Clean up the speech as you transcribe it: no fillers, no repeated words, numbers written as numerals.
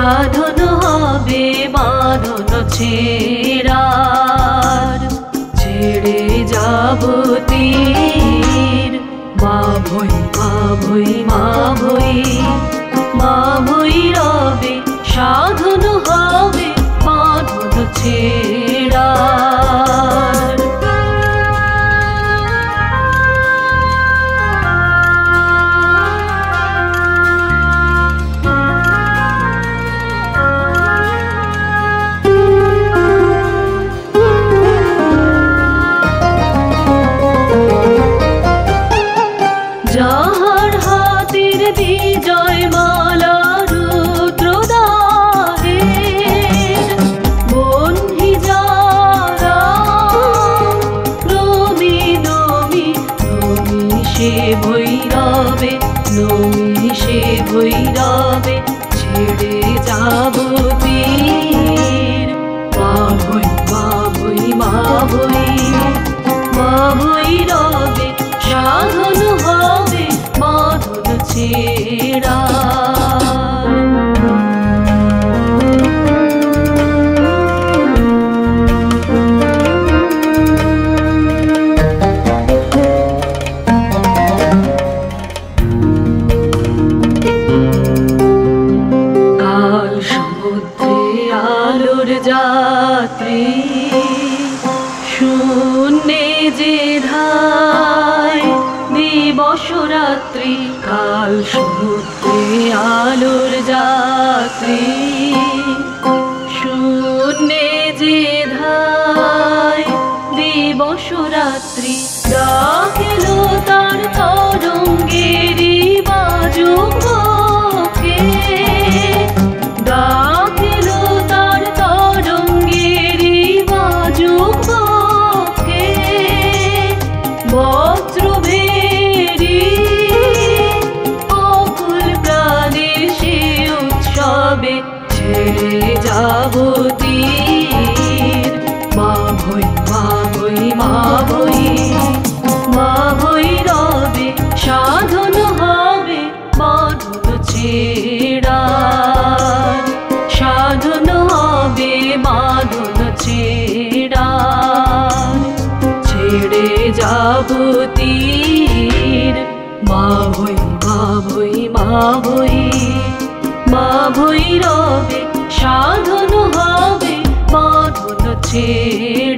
সাধন হবে বাঁধন ছেড়ার, ছেড়ে যাব তীর। মা ভই মা ভই মা ভই, মা ভই রবে সাধন হবে বাঁধন ছেড়ার। যাহার হাতের বিজয় মালা রুদ্রদাহের, বন্ধি যারা নমি নমি নমি সে ভৈরবে, নমি সে ভৈরবে ছেড়ে যাব তীর। মা ভই মা ভই মা ভই, মা ভই রবে সাধন হবে বাঁধন ছেড়ার। কাল সমুদ্রে আলোর যাত্রী, শূন্যে যে ধায় দিবস রাত্রি। কাল সমুদ্রে আলোর যাত্রী, শূন্যে যে ধায় দিবস রাত্রি। ডাকেল তার তরঙ্গেরি বাজুক বুকে, ডাকেল তার তরঙ্গেরি বাজুক বুকে। বজ্র ভেরি অকুল প্রাণের সে উৎসবে ছেড়ে যাব তীর। মা ভই মা ভই মা ভই, মা ভই রবে সাধন হবে বাঁধন ছেড়ার, সাধন হবে বাঁধন ছেড়ার। ছেড়ে যাব তীর। মা ভই মা ভই মা ভই, মা ভই রবে সাধন হবে বাঁধন ছেড়ার।